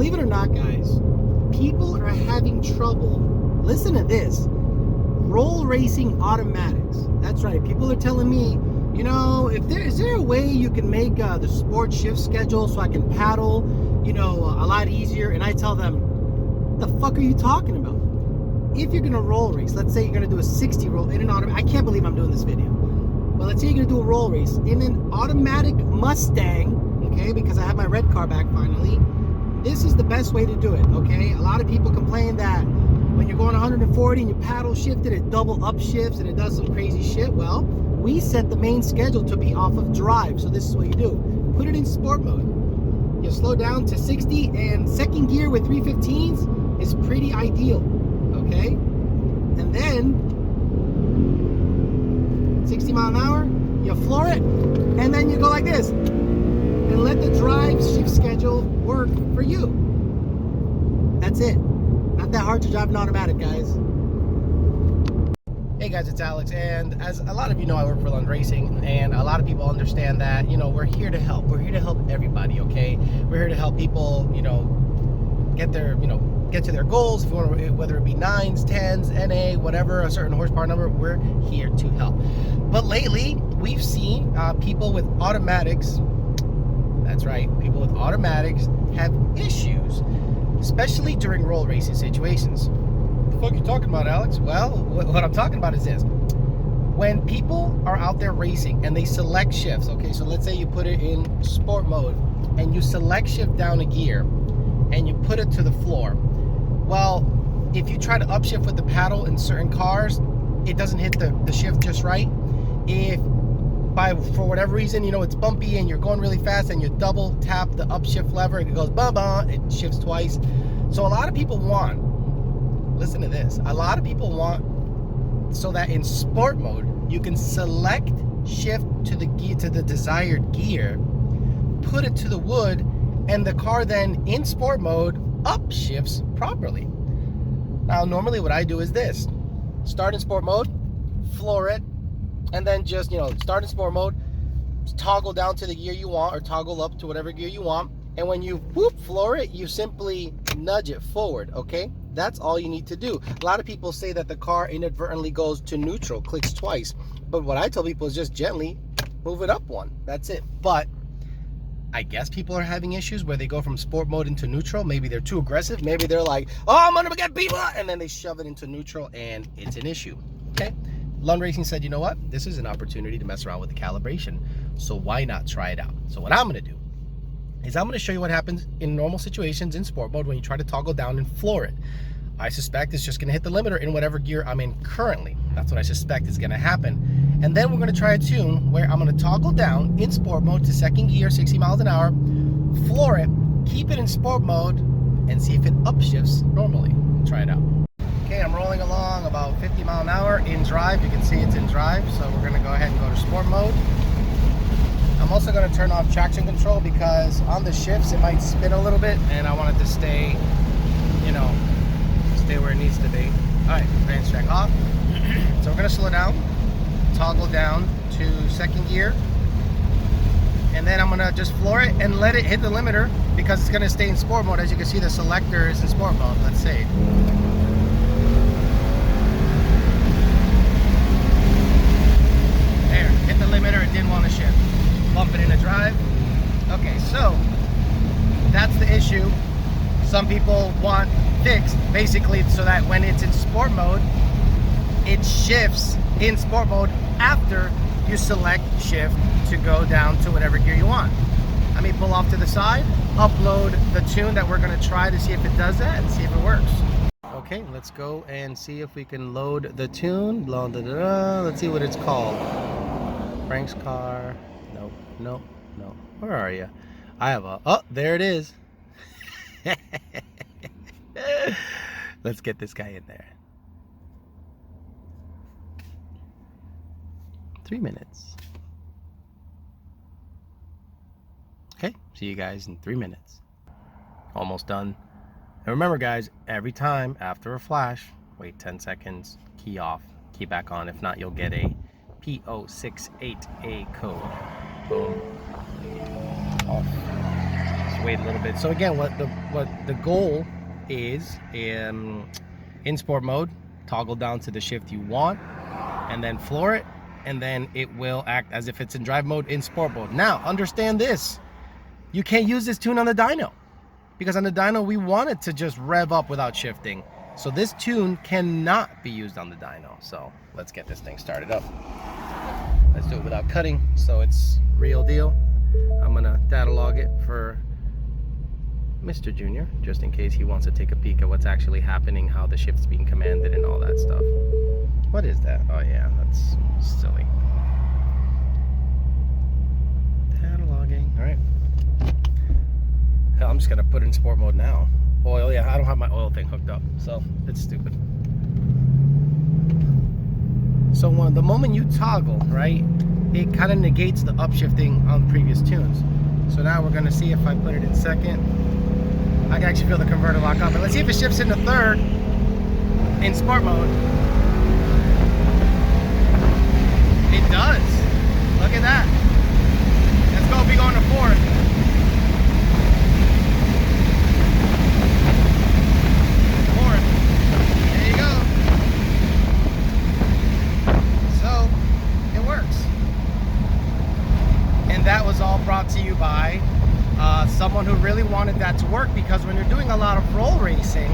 believe it or not, guys, people are having trouble, listen to this, roll racing automatics. That's right. People are telling me, you know, is there a way you can make the sport shift schedule so I can paddle, you know, a lot easier? And I tell them, the fuck are you talking about? If you're gonna roll race, let's say you're gonna do a 60 roll in an automatic. I can't believe I'm doing this video. But let's say you're gonna do a roll race in an automatic Mustang, okay? Because I have my red car back finally. This is the best way to do it, okay? A lot of people complain that when you're going 140 and you paddle shift it double upshifts and it does some crazy shit. Well, we set the main schedule to be off of drive. So this is what you do. Put it in sport mode. You slow down to 60 and second gear with 315s is pretty ideal, okay? And then 60 mile an hour, you floor it, and then you go like this. And let the drive shift schedule work for you. That's it. Not that hard to drive an automatic, guys. Hey guys, it's Alex, and as a lot of you know, I work for Lund Racing, and a lot of people understand that, you know, we're here to help. We're here to help everybody, okay? We're here to help people, you know, get to their goals, if you want to, whether it be 9s, 10s, NA, whatever, a certain horsepower number, we're here to help. But lately, we've seen people with automatics, that's right, people with automatics have issues, especially during roll racing situations. What the fuck are you talking about, Alex? Well, what I'm talking about is this. When people are out there racing and they select shifts, okay, so let's say you put it in sport mode and you select shift down a gear and you put it to the floor. Well, if you try to upshift with the paddle in certain cars, it doesn't hit the shift just right. If for whatever reason, you know, it's bumpy and you're going really fast and you double tap the upshift lever and it goes ba-ba, it shifts twice. So a lot of people want, listen to this, a lot of people want so that in sport mode, you can select shift to the gear, to the desired gear, put it to the wood, and the car then in sport mode upshifts properly. Now, normally what I do is this: start in sport mode, floor it, and then just, you know, start in sport mode, toggle down to the gear you want or toggle up to whatever gear you want. And when you floor it, you simply nudge it forward, okay? That's all you need to do. A lot of people say that the car inadvertently goes to neutral, clicks twice. But what I tell people is just gently move it up one. That's it. But I guess people are having issues where they go from sport mode into neutral. Maybe they're too aggressive. Maybe they're like, oh, I'm gonna get people, and then they shove it into neutral and it's an issue, okay? Lund Racing said, you know what? This is an opportunity to mess around with the calibration. So why not try it out? So what I'm gonna do is I'm gonna show you what happens in normal situations in sport mode when you try to toggle down and floor it. I suspect it's just gonna hit the limiter in whatever gear I'm in currently. That's what I suspect is gonna happen. And then we're gonna try a tune where I'm gonna toggle down in sport mode to second gear, 60 miles an hour, floor it, keep it in sport mode, and see if it upshifts normally. Try it out. Okay, I'm rolling along about 50 mile an hour in drive. You can see it's in drive, so we're gonna go ahead and go to sport mode. I'm also gonna turn off traction control because on the shifts it might spin a little bit and I want it to stay, you know, stay where it needs to be. All right, advance track off. So we're gonna slow down, toggle down to second gear, and then I'm gonna just floor it and let it hit the limiter because it's gonna stay in sport mode. As you can see, the selector is in sport mode. Let's see. There, hit the limiter, it didn't want to shift. Bump it into drive. Okay, so that's the issue. Some people want fixed, basically, so that when it's in sport mode, it shifts in sport mode after you select shift to go down to whatever gear you want. Let me pull off to the side, upload the tune that we're gonna try to see if it does that and see if it works. Okay, let's go and see if we can load the tune. Blah, blah, blah, blah. Let's see what it's called. Frank's car. Nope, nope, nope. Where are you? I have a, oh, there it is. Let's get this guy in there. 3 minutes. Okay, see you guys in 3 minutes. Almost done. And remember guys, every time after a flash, wait 10 seconds, key off, key back on. If not, you'll get a P068A code. Boom. Off. wait a little bit. So again, what the goal is in sport mode, toggle down to the shift you want, and then floor it, and then it will act as if it's in drive mode in sport mode. Now, understand this. You can't use this tune on the dyno, because on the dyno, we want it to just rev up without shifting. So this tune cannot be used on the dyno. So let's get this thing started up. Let's do it without cutting, so it's real deal. I'm gonna data log it for Mr. Junior, just in case he wants to take a peek at what's actually happening, how the shift's being commanded and all that stuff. What is that? Oh yeah, that's silly. Data logging, all right. Hell, I'm just gonna put it in sport mode now. Oil, yeah, I don't have my oil thing hooked up, so it's stupid. So the moment you toggle, right, it kind of negates the upshifting on previous tunes. So now we're gonna see if I put it in second. I can actually feel the converter lock up. But let's see if it shifts into third in sport mode. It does. Look at that. Let's go, be going to fourth. Fourth. There you go. So, it works. And that was all brought to you by someone who really wanted that to work, because when you're doing a lot of roll racing,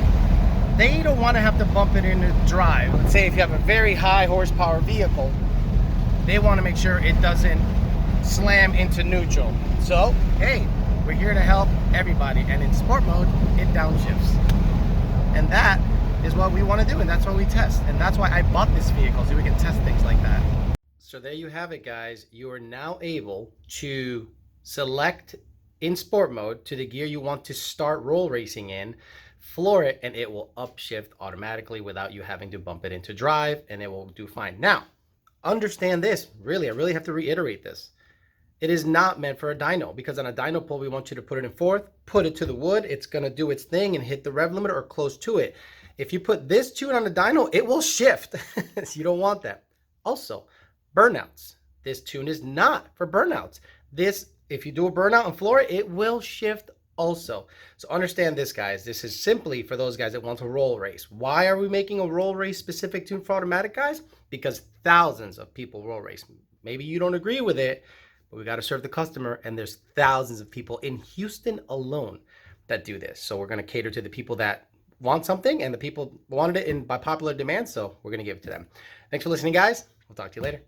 they don't want to have to bump it into drive. Let's say if you have a very high horsepower vehicle, they want to make sure it doesn't slam into neutral. So, hey, we're here to help everybody, and in sport mode, it downshifts. And that is what we want to do, and that's what we test. And that's why I bought this vehicle, so we can test things like that. So there you have it, guys. You are now able to select in sport mode to the gear you want to start roll racing in, floor it, and it will upshift automatically without you having to bump it into drive, and it will do fine. Now, understand this, really, I really have to reiterate this. It is not meant for a dyno, because on a dyno pull, we want you to put it in fourth, put it to the wood, it's gonna do its thing and hit the rev limiter or close to it. If you put this tune on a dyno, it will shift. So you don't want that. Also, burnouts. This tune is not for burnouts. This, if you do a burnout and floor it, it will shift also. So understand this, guys. This is simply for those guys that want to roll race. Why are we making a roll race specific tune for automatic, guys? Because thousands of people roll race. Maybe you don't agree with it, but we got to serve the customer, and there's thousands of people in Houston alone that do this. So we're going to cater to the people that want something, and the people wanted it by popular demand, so we're going to give it to them. Thanks for listening, guys. We'll talk to you later.